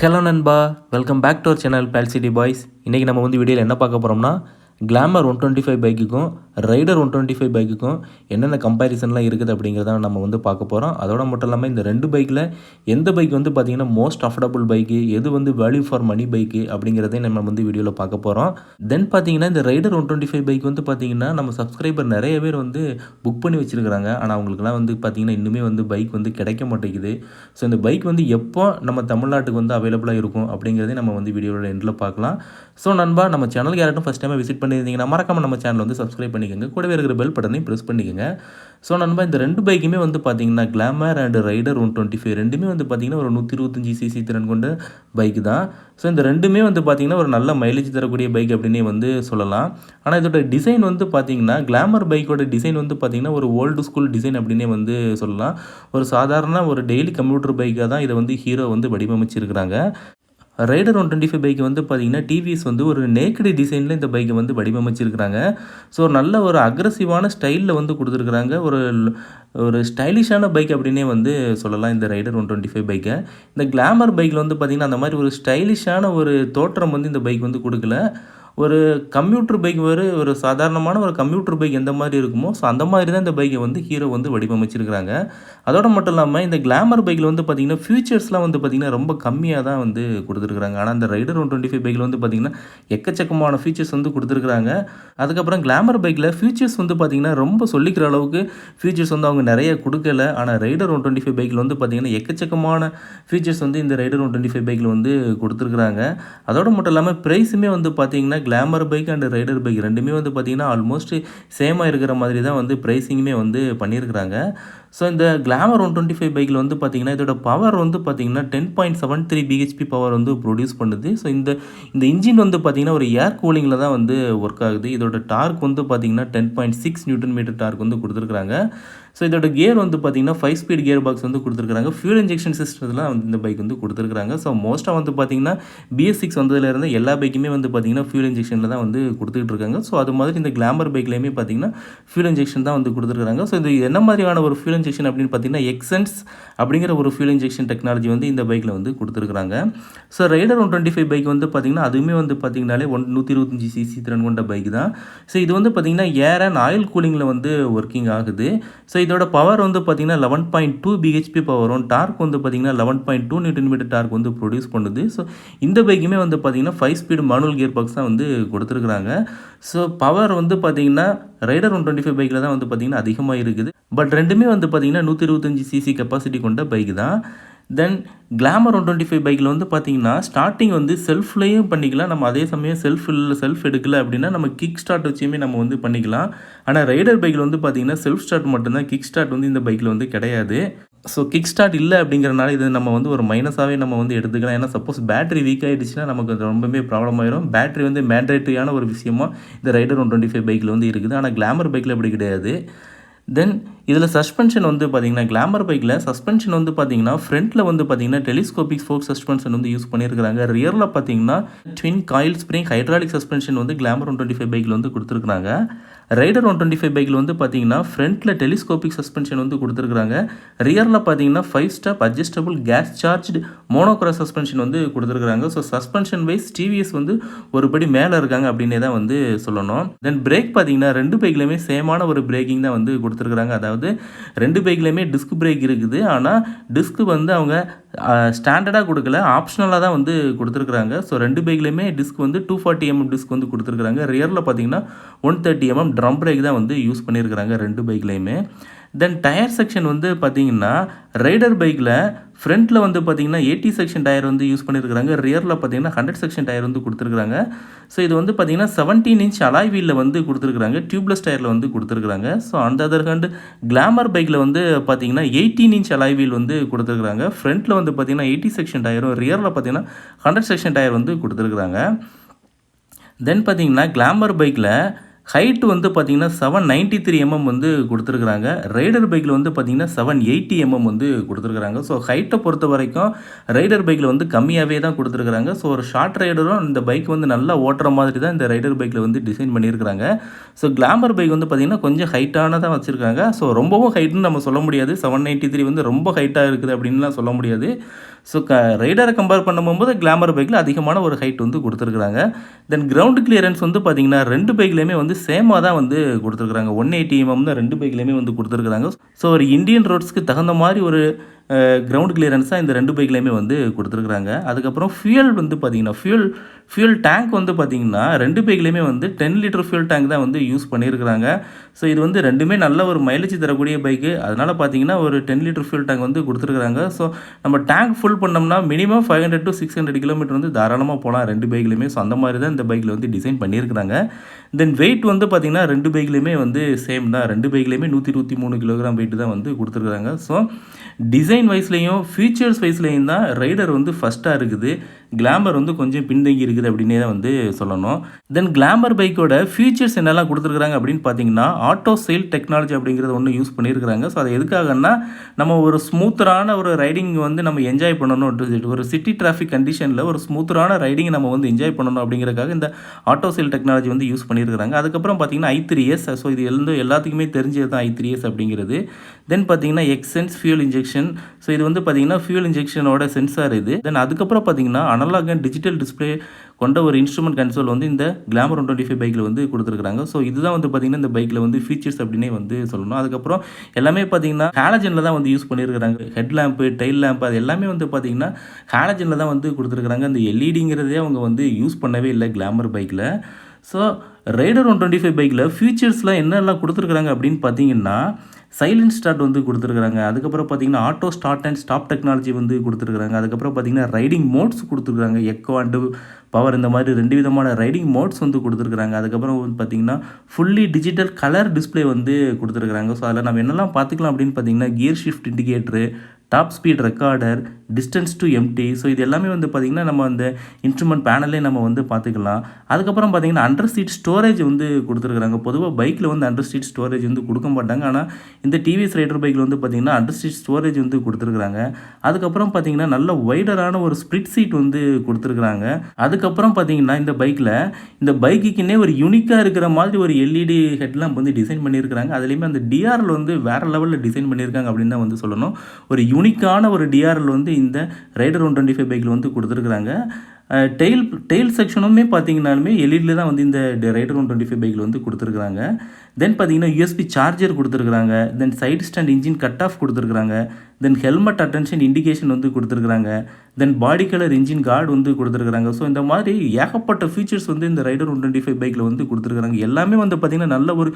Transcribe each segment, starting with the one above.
Hello நண்பா, welcome back to our channel pale city boys. இன்றைக்கி நம்ம வந்து வீடியோவில் என்ன பார்க்க போகிறோம்னா, கிளாமர் 125 பைக்குக்கும் ரைடர் 125 பைக்குக்கும் என்னென்ன கம்பேரிசன்லாம் இருக்குது அப்படிங்கிறத நம்ம வந்து பார்க்க போகிறோம். அதோட மட்டும் இல்லாமல் இந்த ரெண்டு பைக்கில் எந்த பைக் வந்து பார்த்திங்கன்னா மோஸ்ட் அஃபோர்டபுள் பைக்கு, எது வந்து வேல்யூ ஃபார் மணி பைக்கு அப்படிங்கிறதையும் நம்ம வந்து வீடியோவில் பார்க்க போகிறோம். தென் பார்த்தீங்கன்னா இந்த ரைடர் 125 பைக் வந்து பார்த்திங்கன்னா நம்ம சப்ஸ்கிரைபர் நிறைய பேர் வந்து புக் பண்ணி வச்சுருக்கிறாங்க. ஆனால் அவங்களுக்குலாம் வந்து பார்த்திங்கன்னா இன்னுமே வந்து பைக் வந்து கிடைக்க மாட்டேங்குது. ஸோ இந்த பைக் வந்து எப்போ நம்ம தமிழ்நாட்டுக்கு வந்து அவைலபிளாக இருக்கும் அப்படிங்கிறதே நம்ம வந்து வீடியோவில் எண்டில் பார்க்கலாம். ஸோ நண்பா, நம்ம சேனலுக்கு யாராட்டும் ஃபஸ்ட் டைம் விசிட் பண்ணியிருந்தீங்கன்னா மறக்காம நம்ம சேனல் வந்து சப்ஸ்கிரைப் பண்ணிக்கோங்க, கூடவே இருக்கிற பெல் பட்டனையும் ப்ரெஸ் பண்ணிக்கோங்க. ஸோ நண்பா, இந்த ரெண்டு பைக்குமே வந்து பார்த்தீங்கன்னா கிளாமர் அண்ட் ரைடர் 125 ரெண்டுமே வந்து பார்த்தீங்கன்னா ஒரு 125 சிசி திறன் கொண்ட பைக் தான். ஸோ இந்த ரெண்டுமே வந்து பார்த்தீங்கன்னா ஒரு நல்ல மைலேஜ் தரக்கூடிய பைக் அப்படின்னே வந்து சொல்லலாம். ஆனால் இதோட டிசைன் வந்து பார்த்தீங்கன்னா கிளாமர் பைக்கோட டிசைன் வந்து பார்த்தீங்கன்னா ஒரு ஓல்டு ஸ்கூல் டிசைன் அப்படின்னே வந்து சொல்லலாம். ஒரு சாதாரண ஒரு டெய்லி கம்ப்யூட்டர் பைக்காக தான் இதை வந்து ஹீரோ வந்து வடிவமைச்சிருக்கிறாங்க. ரைடர் 125 பைக் வந்து பார்த்தீங்கன்னா டிவிஎஸ் வந்து ஒரு நேக்கடி டிசைனில் இந்த பைக்கை வந்து வடிவமைச்சிருக்கிறாங்க. ஸோ நல்ல ஒரு அக்ரஸிவான ஸ்டைலில் வந்து கொடுத்துருக்குறாங்க. ஒரு ஒரு ஸ்டைலிஷான பைக் அப்படின்னே வந்து சொல்லலாம் இந்த ரைடர் 125 பைக்கை. இந்த கிளாமர் பைக்கில் வந்து பார்த்திங்கன்னா அந்த மாதிரி ஒரு ஸ்டைலிஷான ஒரு தோற்றம் வந்து இந்த பைக் வந்து கொடுக்கல. ஒரு கம்ப்யூட்டர் பைக் ஒரு சாதாரணமான ஒரு கம்ப்யூட்டர் பைக் எந்த மாதிரி இருக்குமோ, ஸோ அந்த மாதிரி தான் இந்த பைக்கை வந்து ஹீரோ வந்து வடிவமைச்சிருக்கிறாங்க. அதோட மட்டும் இல்லாமல் இந்த கிளாமர் பைக்கில் வந்து பார்த்திங்கன்னா ஃபியூச்சர்ஸ்லாம் வந்து பார்த்திங்கன்னா ரொம்ப கம்மியாக தான் வந்து கொடுத்துருக்குறாங்க. ஆனால் இந்த ரைடர் 125 பைக்கில் வந்து பார்த்திங்கன்னா எக்கச்சக்கமான ஃபீச்சர்ஸ் வந்து கொடுத்துருக்குறாங்க. அதுக்கப்புறம் கிளாமர் பைக்கில் ஃபியூச்சர்ஸ் வந்து பார்த்திங்கன்னா ரொம்ப சொல்லிக்கிற அளவுக்கு ஃபீச்சர்ஸ் வந்து அவங்க நிறைய கொடுக்கல. ஆனால் ரைடர் 125 பைக்கில் வந்து பார்த்திங்கன்னா எக்கச்சக்கமான ஃபீச்சர்ஸ் வந்து இந்த ரைடர் 125 பைக்கில் வந்து கொடுத்துருக்குறாங்க. அதோட மட்டும் இல்லாமல் ப்ரைஸுமே வந்து பார்த்திங்கன்னா Glamour bike and Raider bike ரெண்டுமே வந்து பார்த்திங்கன்னா ஆல்மோஸ்ட் சேமாக இருக்கிற மாதிரி தான் வந்து ப்ரைஸிங்குமே வந்து பண்ணியிருக்கிறாங்க. ஸோ இந்த கிளாமர் 125 பைக்கில் வந்து பார்த்திங்கன்னா இதோட பவர் வந்து பார்த்திங்கன்னா 10.73 பிஹெச்பி பவர் வந்து ப்ரொடியூஸ் பண்ணுது. ஸோ இந்த இன்ஜின் வந்து பார்த்திங்கன்னா ஒரு ஏர் கூலிங்கில் தான் வந்து ஒர்க் ஆகுது. இதோட டார்க் வந்து பார்த்திங்கன்னா 10.6 நியூட்டன் மீட்டர் டார்க் வந்து கொடுத்துருக்குறாங்க. ஸோ இதோட கியர் வந்து பார்த்திங்கன்னா 5 ஸ்பீட் கியர் பாக்ஸ் வந்து கொடுத்துருக்குறாங்க. ஃபியூல் இன்ஜெக்ஷன் சிஸ்டத்தில் வந்து இந்த பைக் வந்து கொடுத்துருக்குறாங்க. ஸோ மோஸ்ட்டாக வந்து பார்த்திங்கன்னா BS6 வந்ததுலேருந்து எல்லா பைக்குமே வந்து பார்த்திங்கன்னா ஃபியூல் இன்ஜெக்ஷனில் தான் வந்து கொடுத்துக்கிட்டு இருக்காங்க. ஸோ அது மாதிரி இந்த கிளாமர் பைக்லேயுமே பார்த்திங்கன்னா ஃபியூல் இன்ஜெக்ஷன் தான் வந்து கொடுத்துருக்குறாங்க. ஸோ இது என்ன மாதிரியான ஒரு ஃபியூல் இன்ஜெக்ஷன் அப்படின்னு பார்த்தீங்கன்னா எக்ஸென்ஸ் அப்படிங்கிற ஒரு ஃபியூல் இன்ஜெக்ஷன் டெக்னாலஜி வந்து இந்த பைக்கில் வந்து கொடுத்துருக்குறாங்க. ஸோ ரைடர் 125 பைக் வந்து பார்த்திங்கன்னா அதுவுமே வந்து பார்த்திங்கனாலே 125 சிசி திறன் கொண்ட பைக் தான். ஸோ இது வந்து பார்த்திங்கன்னா ஏர் அண்ட் ஆயில் கூலிங்கில் வந்து ஒர்க்கிங் ஆகுது. ஸோ இதோட பவர் வந்து பார்த்திங்கன்னா 11.2 பிஹெச்பி பவரும், டார்க் வந்து பார்த்திங்கன்னா 11.2 நியூட்டன் மீட்டர் டார்க் வந்து ப்ரொடியூஸ் பண்ணுது. ஸோ இந்த பைக்குமே வந்து பார்த்திங்கன்னா 5 ஸ்பீடு மேனுவல் கியர் பாக்ஸ் தான் வந்து கொடுத்துருக்குறாங்க. ஸோ பவர் வந்து பார்த்திங்கன்னா ரைடர் 125 பைக்கில் தான் வந்து பார்த்திங்கன்னா அதிகமாக இருக்குது. பட் ரெண்டுமே வந்து பார்த்திங்கன்னா 125 சிசி கெப்பாசிட்டி கொண்ட பைக் தான். தென் கிளாமர் 125 பைக்கில் வந்து பார்த்திங்கன்னா ஸ்டார்டிங் வந்து செல்ஃப்லேயும் பண்ணிக்கலாம். நம்ம அதே சமயம் செல்ஃப் எடுக்கல அப்படின்னா நம்ம கிக் ஸ்டார்ட் வச்சுமே நம்ம வந்து பண்ணிக்கலாம். ஆனால் ரைடர் பைக்கில் வந்து பார்த்திங்கன்னா செல்ஃப் ஸ்டார்ட் மட்டும்தான், கிக் ஸ்டார்ட் வந்து இந்த பைக்கில் வந்து கிடையாது. ஸோ கிக் ஸ்டார்ட் இல்லை அப்படிங்கிறனால இது நம்ம வந்து ஒரு மைனஸாகவே நம்ம வந்து எடுத்துக்கலாம். ஏன்னா சப்போஸ் பேட்டரி வீக் ஆகிடுச்சுன்னா நமக்கு அது ரொம்பவே ப்ராப்ளம் ஆயிரும். பேட்டரி வந்து மேண்டேட்டரியான ஒரு விஷயமா இந்த ரைடர் 125 பைக்கில் வந்து இருக்குது. ஆனால் கிளாமர் பைக்கில் அப்படி கிடையாது. தென் இதில் சஸ்பென்ஷன் வந்து பார்த்திங்கன்னா கிளாமர் பைக்கில் சஸ்பென்ஷன் வந்து பார்த்திங்கன்னா ஃப்ரண்ட்டில் வந்து பார்த்திங்கன்னா டெலிஸ்கோபிக் ஸ்போக் சஸ்பென்ஷன் வந்து யூஸ் பண்ணியிருக்கிறாங்க. ரியரில் பார்த்திங்கன்னா twin coil spring hydraulic suspension வந்து கிளாமர் 125 பைக்கில் வந்து கொடுத்துருக்குறாங்க. ரைடர் 125 பைக்கில் வந்து பார்த்திங்கன்னா ஃப்ரண்ட்டில் டெலிஸ்கோபிக் சஸ்பென்ஷன் வந்து கொடுத்துருக்குறாங்க. ரியரில் பார்த்திங்கன்னா 5 step adjustable gas charged monocross suspension வந்து கொடுத்துருக்குறாங்க. ஸோ சஸ்பென்ஷன் வைஸ் டிவிஎஸ் வந்து ஒரு படி மேலே இருக்காங்க அப்படின்னே தான் வந்து சொல்லணும். தென் பிரேக் பார்த்திங்கன்னா ரெண்டு பைக்லையுமே சேமான ஒரு பிரேக்கிங் தான் வந்து கொடுத்துருக்குறாங்க. அதாவது ரெண்டு பைக்லையுமே டிஸ்க் பிரேக் இருக்குது. ஆனால் டிஸ்க் வந்து அவங்க ஸ்டாண்டர்டாக கொடுக்கல, ஆப்ஷனலாக தான் வந்து கொடுத்துருக்குறாங்க. ஸோ ரெண்டு பைக்லையுமே டிஸ்க் வந்து 240mm டிஸ்க் வந்து கொடுத்துருக்குறாங்க. ரியரில் பார்த்திங்கன்னா 130mm ட்ரம் பிரேக் தான் வந்து யூஸ் பண்ணியிருக்கிறாங்க ரெண்டு பைக்லையுமே. தென் டயர் செக்ஷன் வந்து பார்த்திங்கன்னா ரைடர் பைக்கில் ஃப்ரண்ட்டில் வந்து பார்த்திங்கன்னா 80 செக்ஷன் டயர் வந்து யூஸ் பண்ணியிருக்கிறாங்க. ரியரில் பார்த்திங்கன்னா 100 செக்ஷன் டயர் வந்து கொடுத்துருக்குறாங்க. ஸோ இது வந்து பார்த்திங்கன்னா 17 இன்ச் அலாய் வீலில் வந்து கொடுத்துருக்குறாங்க, டியூப்லெஸ் டயரில் வந்து கொடுத்துருக்குறாங்க. ஸோ அந்த அதர் ஹேண்டு கிளாமர் பைக்கில் வந்து பார்த்திங்கன்னா 18 இன்ச் அலாய் வீல் வந்து கொடுத்துருக்குறாங்க. ஃப்ரண்ட்டில் வந்து பார்த்திங்கன்னா 80 செக்ஷன் டயரும், ரியரில் பார்த்திங்கன்னா 100 செக்ஷன் டயர் வந்து கொடுத்துருக்குறாங்க. தென் பார்த்திங்கன்னா கிளாமர் பைக்கில் ஹைட் வந்து பார்த்திங்கன்னா 793mm வந்து கொடுத்துருக்குறாங்க. ரைடர் பைக்கில் வந்து பார்த்திங்கன்னா 780mm வந்து கொடுத்துருக்குறாங்க. ஸோ ஹைட்டை பொறுத்த வரைக்கும் ரைடர் பைக்கில் வந்து கம்மியாகவே தான் கொடுத்துருக்குறாங்க. ஸோ ஒரு ஷார்ட் ரைடரும் இந்த பைக் வந்து நல்லா ஓட்டுற மாதிரி தான் இந்த ரைடர் பைக்கில் வந்து டிசைன் பண்ணியிருக்கிறாங்க. ஸோ கிளாமர் பைக் வந்து பார்த்திங்கன்னா கொஞ்சம் ஹைட்டானதாக வச்சுருக்காங்க. ஸோ ரொம்பவும் ஹைட்டுன்னு நம்ம சொல்ல முடியாது. 793 வந்து ரொம்ப ஹைட்டாக இருக்குது அப்படின்லாம் சொல்ல முடியாது. ஸோ ரைடரை கம்பேர் பண்ணும்போது கிளாமர் பைக்கில் அதிகமான ஒரு ஹைட் வந்து கொடுத்துருக்குறாங்க. தென் கிரவுண்ட் கிளியரன்ஸ் வந்து பார்த்திங்கன்னா 2 பைக்லேயுமே வந்து சேமாக தான் வந்து கொடுத்துருக்குறாங்க. 180 mm தான் 2 பைக்லேயுமே வந்து கொடுத்துருக்குறாங்க. ஸோ ஒரு இந்தியன் ரோட்ஸ்க்கு தகுந்த மாதிரி ஒரு கிரவுண்ட் கிளியரன்ஸாக இந்த 2 பைக்லேயுமே வந்து கொடுத்துருக்குறாங்க. அதுக்கப்புறம் ஃபியூயல் வந்து பார்த்திங்கன்னா ஃபியூல் டேங்க் வந்து பார்த்திங்கன்னா 2 பைக்லேயுமே வந்து 10 லிட்டர் ஃபியூல் டேங்க் தான் வந்து யூஸ் பண்ணியிருக்கிறாங்க. ஸோ இது வந்து ரெண்டுமே நல்ல ஒரு மைலேஜ் தரக்கூடிய பைக்கு. அதனால் பார்த்திங்கன்னா ஒரு 10 லிட்டர் ஃபியூல் டேங்க் வந்து கொடுத்துருக்குறாங்க. ஸோ நம்ம டேங்க் ஃபுல் பண்ணோம்னா மினிமம் 500 to 600 கிலோமீட்டர் வந்து தாராளமாக போகலாம் 2 பைக்லையுமே. ஸோ அந்த மாதிரி தான் இந்த பைக்கில் வந்து டிசைன் பண்ணியிருக்கிறாங்க. தென் வெயிட் வந்து பார்த்திங்கன்னா 2 பைக்லேயுமே வந்து சேம் தான். 2 பைக்லேயுமே 123 கிலோகிராம் வெயிட் தான் வந்து கொடுத்துருக்குறாங்க. ஸோ டிசைன் வைஸ்லேயும் ஃபீச்சர்ஸ் வைஸ்லேயும் தான் ரைடர் வந்து ஃபஸ்ட்டாக இருக்குது. கிளாமர் வந்து கொஞ்சம் பின்தங்கி இருக்குது அப்படின்னே தான் வந்து சொல்லணும். தென் கிளாமர் பைக்கோட ஃபீச்சர்ஸ் என்னெல்லாம் கொடுத்துருக்குறாங்க அப்படின்னு பார்த்தீங்கன்னா ஆட்டோ சேல் டெக்னாலஜி அப்படிங்கிறத ஒன்று யூஸ் பண்ணியிருக்கிறாங்க. ஸோ அது எதுக்காகன்னா நம்ம ஒரு ஸ்மூத்தரான ஒரு ரைடிங் வந்து நம்ம என்ஜாய் பண்ணணும், ஒரு சிட்டி டிராஃபிக் கண்டிஷனில் ஒரு ஸ்மூத்தரான ரைடிங் நம்ம வந்து என்ஜாய் பண்ணணும் அப்படிங்கிறதுக்காக இந்த ஆட்டோ சேல் டெக்னாலஜி வந்து யூஸ் பண்ணியிருக்கிறாங்க. அதுக்கப்புறம் பார்த்தீங்கன்னா i3s. ஸோ இது எல்லாத்துக்குமே தெரிஞ்சது தான் i3s அப்படிங்கிறது. தென் பார்த்தீங்கன்னா எக்ஸ்சென்ஸ் ஃபியூல் இன்ஜெக்ஷன். ஸோ இது வந்து பார்த்தீங்கன்னா ஃபியூல் இன்ஜெக்ஷனோட சென்சார் இது. தென் அதுக்கப்புறம் பார்த்தீங்கன்னா அனலாக் அண்ட் டிஜிட்டல் டிஸ்பிளே கொண்ட ஒரு இன்ஸ்ட்ருமெண்ட் கன்சோல் வந்து இந்த கிளாமர் 125 பைக்கில் வந்து கொடுத்துருக்காங்க. ஸோ இதுதான் வந்து பார்த்தீங்கன்னா இந்த பைக்கில் வந்து ஃபீச்சர்ஸ் அப்படின்னே வந்து சொல்லணும். அதுக்கப்புறம் எல்லாமே பார்த்தீங்கன்னா ஹாலஜனில் தான் வந்து யூஸ் பண்ணியிருக்கிறாங்க. ஹெட் லேம்ப்பு, டெயில் லேம்ப் அது எல்லாமே வந்து பார்த்தீங்கன்னா ஹாலஜனில் தான் வந்து கொடுத்துருக்குறாங்க. அந்த எல்இடிங்கிறதே அவங்க வந்து யூஸ் பண்ணவே இல்லை கிளாமர் பைக்கில். ஸோ ரைடர் 125 பைக்கில் ஃபீச்சர்ஸ்லாம் என்னெல்லாம் கொடுத்துருக்குறாங்க அப்படின்னு பார்த்தீங்கன்னா சைலண்ட் ஸ்டார்ட் வந்து கொடுத்துருக்குறாங்க. அதுக்கப்புறம் பார்த்தீங்கன்னா auto start and stop technology வந்து கொடுத்துருக்குறாங்க. அதுக்கப்புறம் பார்த்தீங்கன்னா ரைடிங் மோட்ஸ் கொடுத்துருக்குறாங்க. எக்கோ அண்டு பவர் இந்த மாதிரி 2 விதமான ரைடிங் மோட்ஸ் வந்து கொடுத்துருக்குறாங்க. அதுக்கப்புறம் வந்து பார்த்திங்கன்னா ஃபுல்லி டிஜிட்டல் கலர் டிஸ்பிளே வந்து கொடுத்துருக்குறாங்க. ஸோ அதில் நம்ம என்னெல்லாம் பார்த்துக்கலாம் அப்படின்னு பார்த்தீங்கன்னா gear shift indicator, top speed recorder, distance to empty. So இது எல்லாமே வந்து பார்த்திங்கன்னா நம்ம அந்த இன்ஸ்ட்ருமெண்ட் பேனலே நம்ம வந்து பார்த்துக்கலாம். அதுக்கப்புறம் பார்த்திங்கன்னா அண்டர் சீட் ஸ்டோரேஜ் வந்து கொடுத்துருக்குறாங்க. பொதுவாக பைக்கில் வந்து அண்டர் சீட் ஸ்டோரேஜ் வந்து கொடுக்க மாட்டாங்க. ஆனால் இந்த டிவிஎஸ் ரைடர் பைக்கில் வந்து பார்த்திங்கன்னா அண்டர் சீட் ஸ்டோரேஜ் வந்து கொடுத்துருக்குறாங்க. அதுக்கப்புறம் பார்த்திங்கன்னா நல்ல வைடரான ஒரு ஸ்ப்ளிட் சீட் வந்து கொடுத்துருக்குறாங்க. அதுக்கப்புறம் பார்த்திங்கன்னா இந்த பைக்குன்னே ஒரு யூனிக்காக இருக்கிற மாதிரி ஒரு எல்இடி ஹெட்லாம்ப் வந்து டிசைன் பண்ணியிருக்கிறாங்க. அதுலேயுமே அந்த டிஆர்எல் வந்து வேறு லெவலில் டிசைன் பண்ணியிருக்காங்க அப்படின்னு தான் வந்து சொல்லணும். ஒரு யூனிக்கான ஒரு டிஆர்எல் வந்து இந்த ரைடர் 125 பைக்கில் வந்து கொடுத்துருக்குறாங்க. டெயில் செக்ஷனுமே பார்த்தீங்கன்னாலுமே எல்இடியில் தான் வந்து இந்த ரைடர் 125 பைக்கில் வந்து கொடுத்துருக்குறாங்க. தென் பார்த்தீங்கன்னா யூஎஸ்பி சார்ஜர் கொடுத்துருக்குறாங்க. Then side stand engine cut off கொடுத்துருக்குறாங்க. தென் ஹெல்மெட் அட்டென்ஷன் இண்டிகேஷன் வந்து கொடுத்துருக்குறாங்க. Then body colour engine guard வந்து கொடுத்துருக்குறாங்க. ஸோ இந்த மாதிரி ஏகப்பட்ட ஃபீச்சர்ஸ் வந்து இந்த ரைடர் 125 பைக்கில் வந்து கொடுத்துருக்குறாங்க. எல்லாமே வந்து பார்த்திங்கன்னா நல்ல ஒரு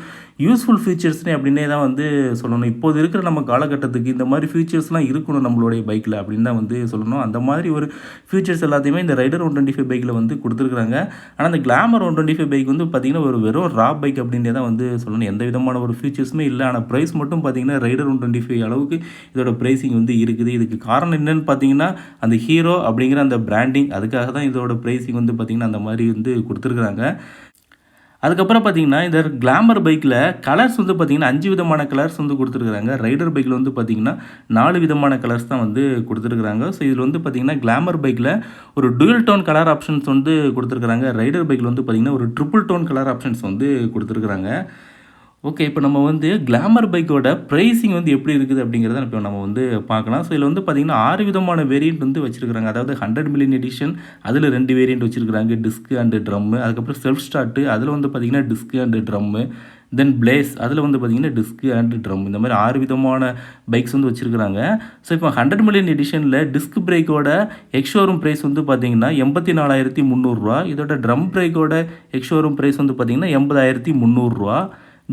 யூஸ்ஃபுல் ஃபீச்சர்ஸ்னே அப்படின்னே தான் வந்து சொல்லணும். இப்போது இருக்கிற நம்ம காலகட்டத்துக்கு இந்த மாதிரி ஃபீச்சர்ஸ்லாம் இருக்கணும் நம்மளுடைய பைக்கில் அப்படின்னு தான் வந்து சொல்லணும். அந்த மாதிரி ஒரு ஃபீச்சர்ஸ் எல்லாத்தையுமே இந்த ரைடர் 125 பைக்கில் வந்து கொடுத்துருக்குறாங்க. ஆனால் இந்த கிளாமர் 125 பைக் வந்து பார்த்திங்கன்னா ஒரு வெறும் ரா பைக் அப்படின்னே தான் வந்து சொல்லணும். எந்த விதமான ஒரு ஃபீச்சர்ஸுமே இல்லை. ஆனால் ப்ரைஸ் மட்டும் பார்த்திங்கன்னா ரைடர் 125 அளவுக்கு இதோட ப்ரைஸிங் வந்து இருக்குது. இதுக்கு காரணம் என்னென்னு பார்த்தீங்கன்னா அந்த ஹீரோ அப்படிங்கிற அந்த பிராண்டிங், அதுக்காக தான் இதோட ப்ரைஸிங் வந்து பார்த்திங்கன்னா அந்த மாதிரி வந்து கொடுத்துருக்குறாங்க. அதுக்கப்புறம் பார்த்தீங்கன்னா இந்த கிளாமர் பைக்கில் கலர்ஸ் வந்து பார்த்திங்கன்னா 5 விதமான கலர்ஸ் வந்து கொடுத்துருக்குறாங்க. ரைடர் பைக்கில் வந்து பார்த்திங்கன்னா 4 விதமான கலர்ஸ் தான் வந்து கொடுத்துருக்குறாங்க. ஸோ இதில் வந்து பார்த்திங்கன்னா கிளாமர் பைக்கில் ஒரு டூயல் டோன் கலர் ஆப்ஷன்ஸ் வந்து கொடுத்துருக்குறாங்க. ரைடர் பைக்கில் வந்து பார்த்திங்கன்னா ஒரு ட்ரிபிள் டோன் கலர் ஆப்ஷன்ஸ் வந்து கொடுத்துருக்குறாங்க. ஓகே, இப்போ நம்ம வந்து கிளாமர் பைக்கோட ப்ரைஸிங் வந்து எப்படி இருக்குது அப்படிங்கிறத இப்போ நம்ம வந்து பார்க்கலாம். ஸோ இதில் வந்து பார்த்திங்கன்னா 6 விதமான வேரியண்ட் வந்து வச்சுருக்காங்க. அதாவது 100 மில்லியன் எடிஷன், அதில் 2 வேரியண்ட் வச்சுருக்காங்க, டிஸ்க்கு அண்டு ட்ரம்மு. அதுக்கப்புறம் செல்ஃப் ஸ்டார்ட்டு, அதில் வந்து பார்த்திங்கன்னா disc and drum. Then place, அதில் வந்து பார்த்திங்கன்னா டிஸ்க்கு அண்டு ட்ரம். இந்த மாதிரி 6 விதமான பைக்ஸ் வந்து வச்சுருக்காங்க. ஸோ இப்போ 100 மில்லியன் எடிஷனில் டிஸ்க் பிரேக்கோட எக்ஸ்ஷோரூம் ப்ரைஸ் வந்து பார்த்திங்கன்னா 84,300 இதோட ட்ரம் பிரேக்கோட எக்ஸ்ஷோரூம் ப்ரைஸ் வந்து பார்த்திங்கன்னா 80,300.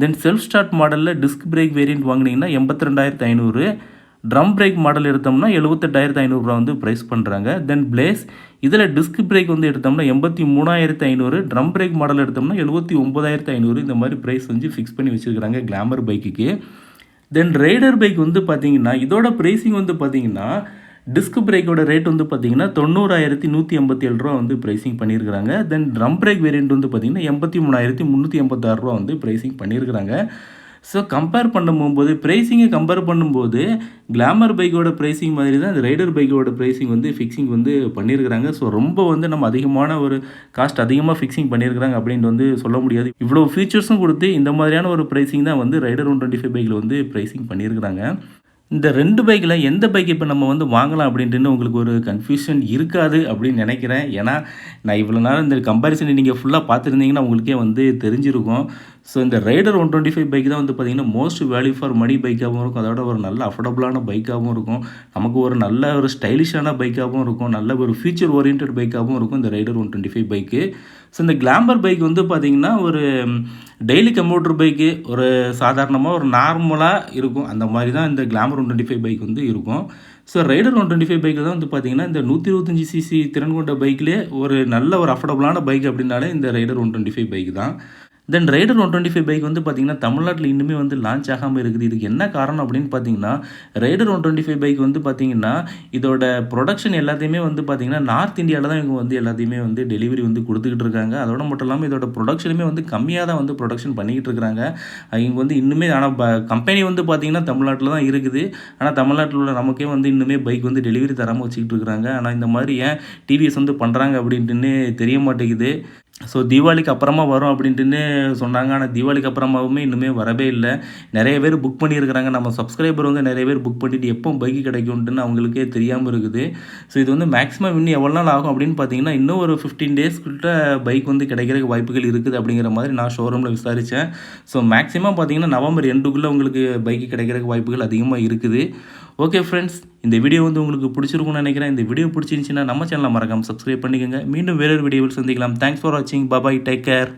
தென் செல்ஃப் ஸ்டார்ட் மாடலில் டிஸ்க் பிரேக் வேரியண்ட் வாங்கினீங்கன்னா 82,500. ட்ரம் பிரேக் மாடல் எடுத்தோம்னா 78,500 வந்து ப்ரைஸ் பண்ணுறாங்க. தென் பிளேஸ், இதில் டிஸ்க் பிரேக் வந்து எடுத்தோம்னா 83,500. ட்ரம் பிரேக் மாடல் எடுத்தோம்னா 79,500. இந்த மாதிரி ப்ரைஸ் வந்து ஃபிக்ஸ் பண்ணி வச்சுருக்காங்க கிளாமர் பைக்குக்கு. தென் ரைடர் பைக் வந்து பார்த்திங்கன்னா இதோட ப்ரைஸிங் வந்து பார்த்திங்கன்னா டிஸ்க் பிரேக்கோட ரேட் வந்து பார்த்திங்கன்னா 90,187 வந்து ப்ரைஸிங் பண்ணியிருக்கிறாங்க. தென் ட்ரம் பிரேக் வேரியண்ட் வந்து பார்த்திங்கன்னா 83,386 வந்து ப்ரைஸிங் பண்ணியிருக்கிறாங்க. ஸோ கம்பேர் பண்ணும்போது ப்ரைஸிங்கை கம்பேர் பண்ணும்போது கிளாமர் பைக்கோட ப்ரைஸிங் மாதிரி தான் இந்த ரைடர் பைக்கோட ப்ரைஸிங் வந்து ஃபிக்ஸிங் வந்து பண்ணியிருக்கிறாங்க. ஸோ ரொம்ப வந்து நம்ம அதிகமான ஒரு காஸ்ட் அதிகமாக ஃபிக்ஸிங் பண்ணியிருக்கிறாங்க அப்படின்ட்டு வந்து சொல்ல முடியாது. இவ்வளோ ஃபீச்சர்ஸும் கொடுத்து இந்த மாதிரியான ஒரு ப்ரைஸிங் தான் வந்து ரைடர் 125 பைக்கில் வந்து ப்ரைஸிங் பண்ணியிருக்கிறாங்க. இந்த 2 பைக்கில் எந்த பைக் இப்போ நம்ம வந்து வாங்கலாம் அப்படின்ட்டுன்னு உங்களுக்கு ஒரு கன்ஃபியூஷன் இருக்காது அப்படின்னு நினைக்கிறேன். ஏன்னா நான் இவ்வளோ நேரம் இந்த கம்பேரிசனை நீங்கள் ஃபுல்லாக பார்த்துருந்தீங்கன்னா உங்களுக்கே வந்து தெரிஞ்சிருக்கும். ஸோ இந்த ரைடர் 125 பைக் தான் வந்து பார்த்திங்கன்னா மோஸ்ட் வேல்யூ ஃபார் மணி பைக்காகவும் இருக்கும். அதோட ஒரு நல்ல அஃபோர்டபுளான பைக்காகவும் இருக்கும். நமக்கு ஒரு நல்ல ஒரு ஸ்டைலிஷான பைக்காகவும் இருக்கும். நல்ல ஒரு ஃபியூச்சர் ஓரியன்ட் பைக்காகவும் இருக்கும் இந்த ரைடர் 125 பைக்கு. ஸோ இந்த கிளாம்பர் பைக் வந்து பார்த்திங்கன்னா ஒரு டெய்லி கம்யூட்டர் பைக்கு, ஒரு சாதாரணமாக ஒரு நார்மலாக இருக்கும். அந்த மாதிரி தான் இந்த கிளாமர் 125 பைக் வந்து இருக்கும். ஸோ ரைடர் 125 பைக்கில் தான் வந்து பார்த்திங்கன்னா இந்த 125 சிசி திறன் கொண்ட பைக்லேயே ஒரு நல்ல ஒரு அஃபோர்டபுளான பைக் அப்படின்னாலே இந்த ரைடர் 125 பைக் தான். தென் ரைடர் 125 பைக் வந்து பார்த்திங்கன்னா தமிழ்நாட்டில் இன்னுமே வந்து லான்ச் ஆகாமல் இருக்குது. இதுக்கு என்ன காரணம் அப்படின்னு பார்த்தீங்கன்னா, ரைடர் 125 பைக் வந்து பார்த்திங்கன்னா இதோட ப்ரொடக்ஷன் எல்லாத்தையுமே வந்து பார்த்திங்கன்னா நார்த் இந்தியாவில் தான் இவங்க வந்து எல்லாத்தையுமே வந்து டெலிவரி வந்து கொடுத்துக்கிட்டு இருக்காங்க. அதோட மட்டும் இல்லாமல் இதோட ப்ரொடக்ஷனுமே வந்து கம்மியாக தான் வந்து ப்ரொடக்ஷன் பண்ணிக்கிட்டு இருக்கிறாங்க. இவங்க வந்து இன்னுமே ஆனால் கம்பெனி வந்து பார்த்திங்கன்னா தமிழ்நாட்டில் தான் இருக்குது. ஆனால் தமிழ்நாட்டில் உள்ள நமக்கே வந்து இன்னுமே பைக் வந்து டெலிவரி தராமல் வச்சுக்கிட்டு இருக்கிறாங்க. ஆனால் இந்த மாதிரி ஏன் டிவிஎஸ் வந்து பண்ணுறாங்க அப்படின்ட்டுன்னு தெரிய மாட்டேங்குது. ஸோ தீபாவளிக்கு அப்புறமா வரும் அப்படின்ட்டுன்னு சொன்னாங்க. ஆனால் தீபாவளிக்கு அப்புறமாவுமே இன்னுமே வரவே இல்லை. நிறைய பேர் புக் பண்ணியிருக்கிறாங்க. நம்ம சப்ஸ்கிரைபர் வந்து நிறைய பேர் புக் பண்ணிவிட்டு எப்போ பைக்கு கிடைக்கும்ட்டுன்னு அவங்களுக்கே தெரியாமல் இருக்குது. ஸோ இது வந்து மேக்ஸிமம் இன்னும் எவ்வளோ நாள் ஆகும் அப்படின்னு பார்த்தீங்கன்னா, இன்னும் ஒரு 15 டேஸ்க்கிட்ட பைக் வந்து கிடைக்கிறதுக்கு வாய்ப்புகள் இருக்குது அப்படிங்கிற மாதிரி நான் ஷோரூமில் விசாரித்தேன். ஸோ மேக்ஸிமம் பார்த்தீங்கன்னா நவம்பர் எண்டுக்குள்ளே உங்களுக்கு பைக்கு கிடைக்கிறதுக்கு வாய்ப்புகள் அதிகமாக இருக்குது. ஓகே ஃப்ரெண்ட்ஸ், இந்த வீடியோ வந்து உங்களுக்கு பிடிச்சிருக்கும்னு நினைக்கிறேன். இந்த வீடியோ பிடிச்சிருந்துச்சின்னா நம்ம சேனலை மறக்காமல் சப்ஸ்கிரைப் பண்ணிக்கோங்க. மீண்டும் வேறொரு வீடியோவில் சந்திக்கலாம். தேங்க்ஸ் ஃபார் வாட்சிங். பாய், டேக் கேர்.